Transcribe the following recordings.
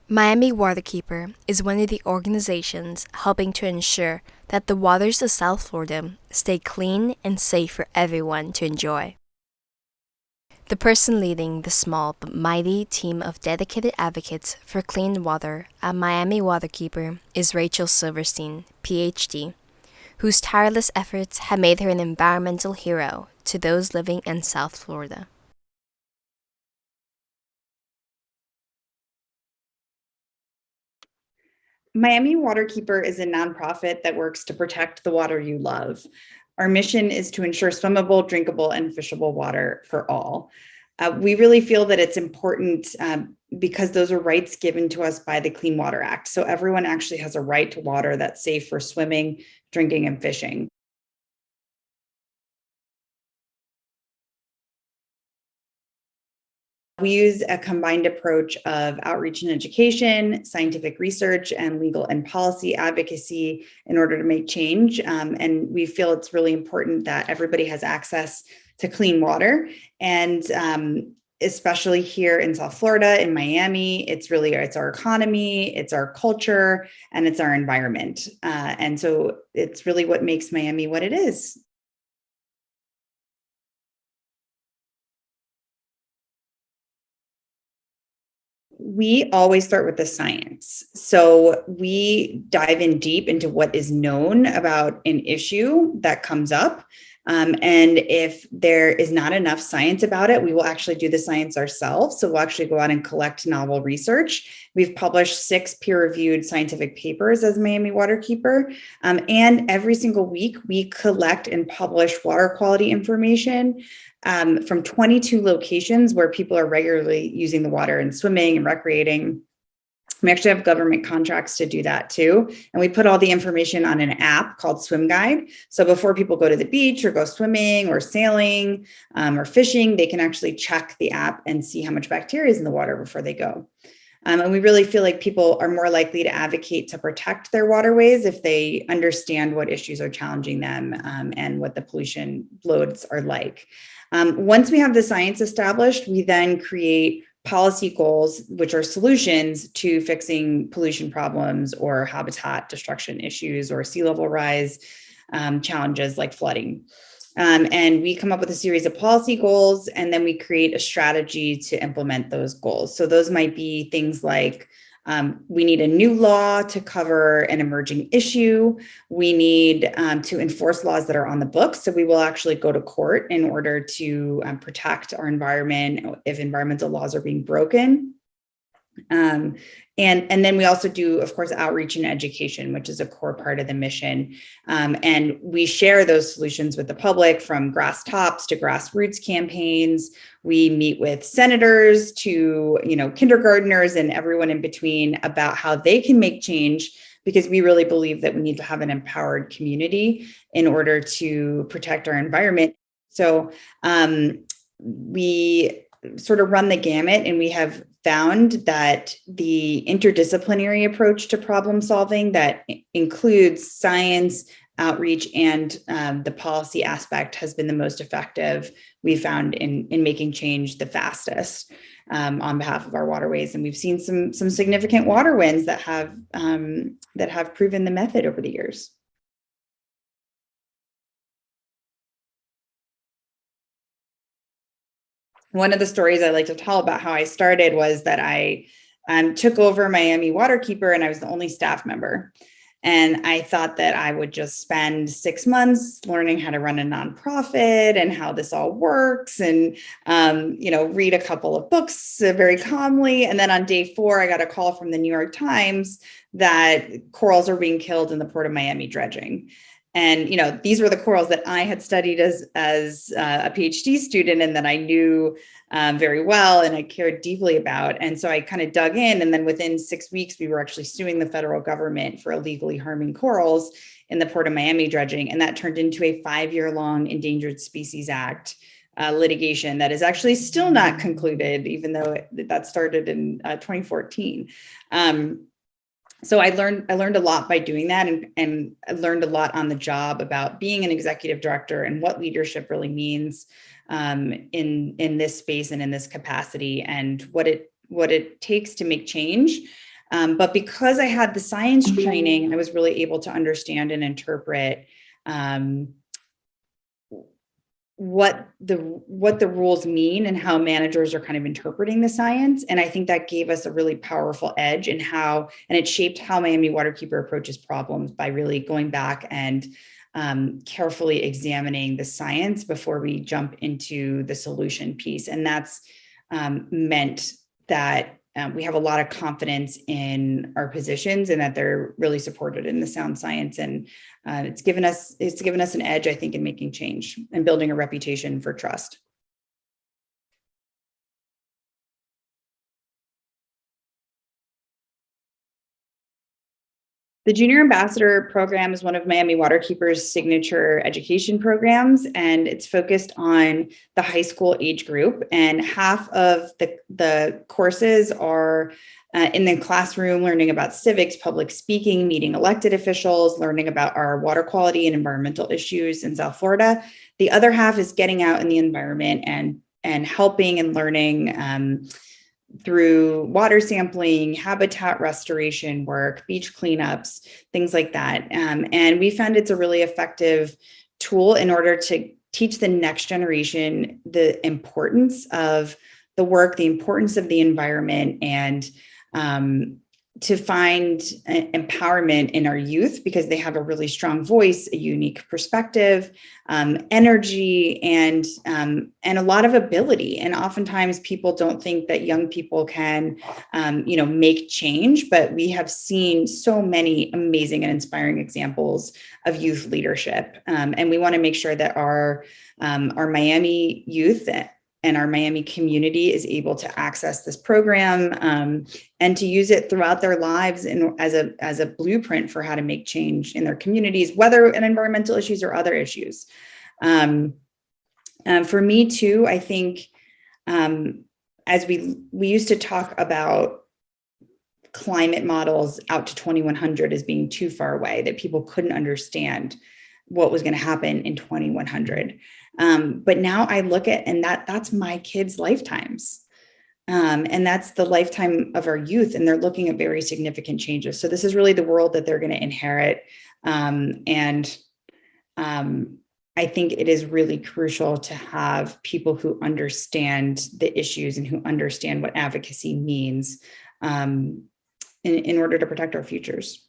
Miami Waterkeeper is one of the organizations helping to ensure that the waters of South Florida stay clean and safe for everyone to enjoy. The person leading the small but mighty team of dedicated advocates for clean water at Miami Waterkeeper is Rachel Silverstein, Ph.D., whose tireless efforts have made her an environmental hero to those living in South Florida. Miami Waterkeeper is a nonprofit that works to protect the water you love. Our mission is to ensure swimmable, drinkable, and fishable water for all. We really feel that it's important because those are rights given to us by the Clean Water Act. So everyone actually has a right to water that's safe for swimming, drinking, and fishing. We use a combined approach of outreach and education, scientific research, and legal and policy advocacy in order to make change. And we feel it's really important that everybody has access to clean water. And especially here in South Florida, in Miami, it's our economy, it's our culture, and it's our environment. And so it's really what makes Miami what it is. We always start with the science. So we dive in deep into what is known about an issue that comes up. And if there is not enough science about it, we will actually do the science ourselves. So we'll actually go out and collect novel research. We've published 6 peer-reviewed scientific papers as Miami Waterkeeper. And every single week, we collect and publish water quality information from 22 locations where people are regularly using the water and swimming and recreating. We actually have government contracts to do that too. And we put all the information on an app called Swim Guide. So before people go to the beach or go swimming or sailing or fishing, they can actually check the app and see how much bacteria is in the water before they go. And we really feel like people are more likely to advocate to protect their waterways if they understand what issues are challenging them and what the pollution loads are like. Once we have the science established, we then create policy goals, which are solutions to fixing pollution problems or habitat destruction issues or sea level rise challenges like flooding. And we come up with a series of policy goals, and then we create a strategy to implement those goals. So those might be things like we need a new law to cover an emerging issue. We need to enforce laws that are on the books. So we will actually go to court in order to protect our environment if environmental laws are being broken. And then we also do, of course, outreach and education, which is a core part of the mission. And we share those solutions with the public, from grass tops to grassroots campaigns. We meet with senators to, kindergartners and everyone in between about how they can make change, because we really believe that we need to have an empowered community in order to protect our environment. So we sort of run the gamut, and we have found that the interdisciplinary approach to problem solving that includes science, outreach, and the policy aspect has been the most effective, we found, in making change the fastest on behalf of our waterways. And we've seen some significant water wins that have proven the method over the years. One of the stories I like to tell about how I started was that I took over Miami Waterkeeper, and I was the only staff member. And I thought that I would just spend 6 months learning how to run a nonprofit and how this all works, and read a couple of books very calmly. And then on day 4, I got a call from the New York Times that corals are being killed in the Port of Miami dredging. And these were the corals that I had studied as a PhD student, and that I knew very well and I cared deeply about. And so I kind of dug in, and then within 6 weeks, we were actually suing the federal government for illegally harming corals in the Port of Miami dredging, and that turned into a 5-year-long Endangered Species Act litigation that is actually still not concluded, even though that started in 2014. So I learned a lot by doing that, and I learned a lot on the job about being an executive director and what leadership really means in this space and in this capacity, and what it takes to make change. But because I had the science training, I was really able to understand and interpret what the rules mean and how managers are kind of interpreting the science. And I think that gave us a really powerful edge in and it shaped how Miami Waterkeeper approaches problems by really going back and carefully examining the science before we jump into the solution piece. And that's meant that we have a lot of confidence in our positions and that they're really supported in the sound science. And it's given us an edge, I think, in making change and building a reputation for trust. The Junior Ambassador program is one of Miami Waterkeeper's signature education programs, and it's focused on the high school age group. And half of the courses are in the classroom, learning about civics, public speaking, meeting elected officials, learning about our water quality and environmental issues in South Florida. The other half is getting out in the environment and helping and learning through water sampling, habitat restoration work, beach cleanups, things like that. And we found it's a really effective tool in order to teach the next generation the importance of the work, the importance of the environment, and to find empowerment in our youth because they have a really strong voice, a unique perspective, energy, and a lot of ability. And oftentimes people don't think that young people can, make change, but we have seen so many amazing and inspiring examples of youth leadership. And we want to make sure that our Miami youth and our Miami community is able to access this program and to use it throughout their lives as a blueprint for how to make change in their communities, whether in environmental issues or other issues. For me too, I think as we used to talk about climate models out to 2100 as being too far away, that people couldn't understand what was going to happen in 2100. But now I look at, and that's my kids' lifetimes. And that's the lifetime of our youth, and they're looking at very significant changes. So this is really the world that they're going to inherit. I think it is really crucial to have people who understand the issues and who understand what advocacy means in order to protect our futures.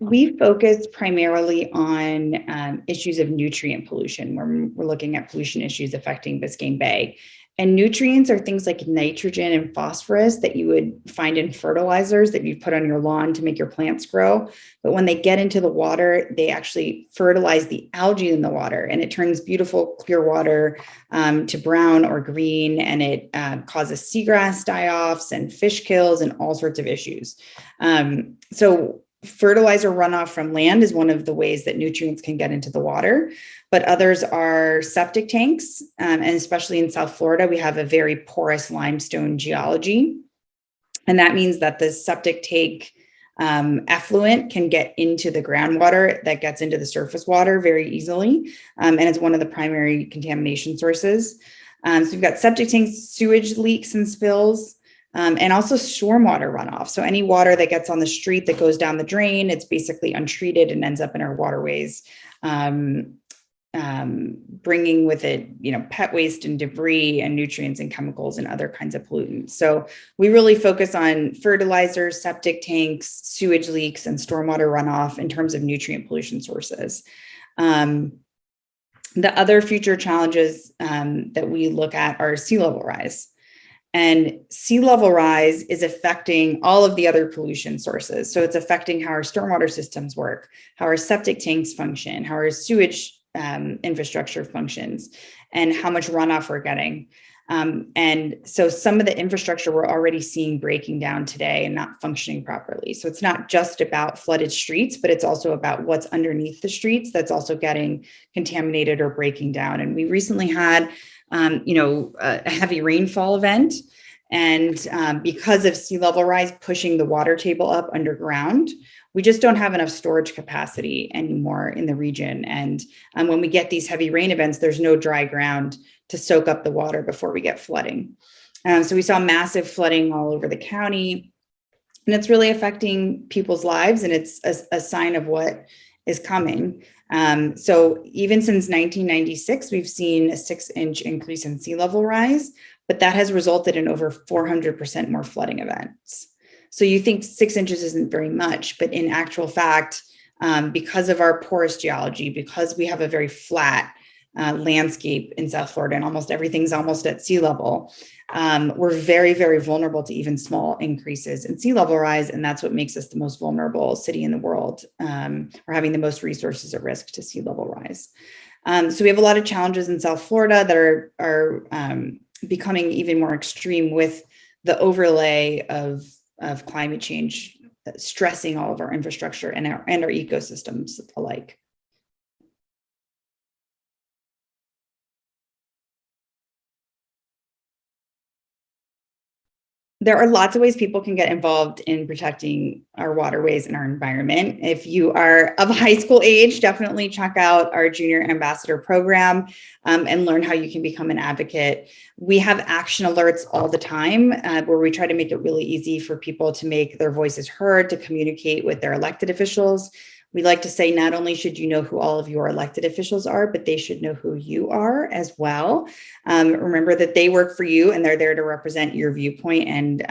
We focus primarily on issues of nutrient pollution, where we're looking at pollution issues affecting Biscayne Bay. And nutrients are things like nitrogen and phosphorus that you would find in fertilizers that you put on your lawn to make your plants grow. But when they get into the water, they actually fertilize the algae in the water, and it turns beautiful clear water to brown or green, and it causes seagrass die-offs and fish kills and all sorts of issues. So fertilizer runoff from land is one of the ways that nutrients can get into the water, but others are septic tanks. And especially in South Florida, we have a very porous limestone geology. And that means that the septic tank effluent can get into the groundwater that gets into the surface water very easily. And it's one of the primary contamination sources. So we've got septic tanks, sewage leaks and spills, and also stormwater runoff. So any water that gets on the street that goes down the drain, it's basically untreated and ends up in our waterways, bringing with it, pet waste and debris and nutrients and chemicals and other kinds of pollutants. So we really focus on fertilizers, septic tanks, sewage leaks, and stormwater runoff in terms of nutrient pollution sources. The other future challenges that we look at are sea level rise. And sea level rise is affecting all of the other pollution sources. So it's affecting how our stormwater systems work, how our septic tanks function, how our sewage infrastructure functions, and how much runoff we're getting. And so some of the infrastructure we're already seeing breaking down today and not functioning properly. So it's not just about flooded streets, but it's also about what's underneath the streets that's also getting contaminated or breaking down. And we recently had a heavy rainfall event. And because of sea level rise pushing the water table up underground, we just don't have enough storage capacity anymore in the region. And when we get these heavy rain events, there's no dry ground to soak up the water before we get flooding. So we saw massive flooding all over the county, and it's really affecting people's lives, and it's a sign of what is coming. So even since 1996, we've seen a 6-inch increase in sea level rise, but that has resulted in over 400% more flooding events. So you think 6 inches isn't very much, but in actual fact, because of our porous geology, because we have a very flat landscape in South Florida, and almost everything's almost at sea level, we're very, very vulnerable to even small increases in sea level rise. And that's what makes us the most vulnerable city in the world. We're having the most resources at risk to sea level rise. So we have a lot of challenges in South Florida that are becoming even more extreme with the overlay of climate change stressing all of our infrastructure and our ecosystems alike. There are lots of ways people can get involved in protecting our waterways and our environment. If you are of high school age, definitely check out our Junior Ambassador program and learn how you can become an advocate. We have action alerts all the time where we try to make it really easy for people to make their voices heard, to communicate with their elected officials. We like to say not only should you know who all of your elected officials are, but they should know who you are as well. Remember that they work for you and they're there to represent your viewpoint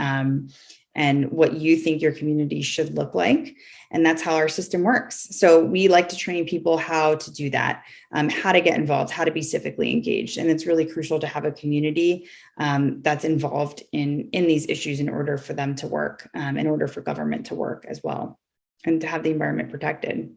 and what you think your community should look like. And that's how our system works. So we like to train people how to do that, how to get involved, how to be civically engaged. And it's really crucial to have a community that's involved in these issues in order for them to work, in order for government to work as well, and to have the environment protected.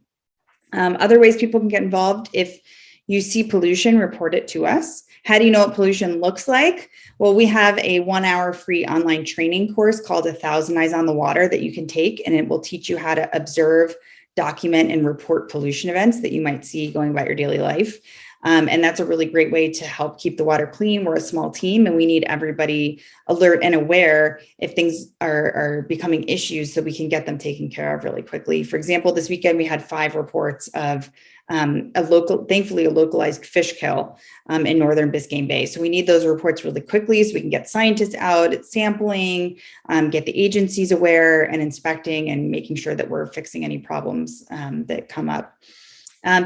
Other ways people can get involved: if you see pollution, report it to us. How do you know what pollution looks like? Well, we have a 1-hour free online training course called 1,000 Eyes on the Water that you can take, and it will teach you how to observe, document, and report pollution events that you might see going about your daily life. And that's a really great way to help keep the water clean. We're a small team and we need everybody alert and aware if things are becoming issues so we can get them taken care of really quickly. For example, this weekend we had 5 reports of thankfully a localized fish kill in northern Biscayne Bay. So we need those reports really quickly so we can get scientists out sampling, get the agencies aware and inspecting and making sure that we're fixing any problems that come up.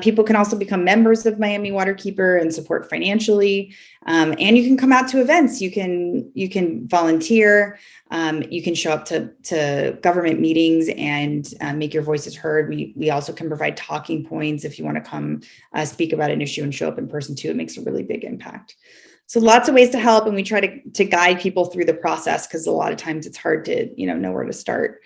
People can also become members of Miami Waterkeeper and support financially. And you can come out to events. You can volunteer. You can show up to government meetings and make your voices heard. We also can provide talking points if you want to come speak about an issue and show up in person too. It makes a really big impact. So lots of ways to help, and we try to guide people through the process because a lot of times it's hard to know where to start.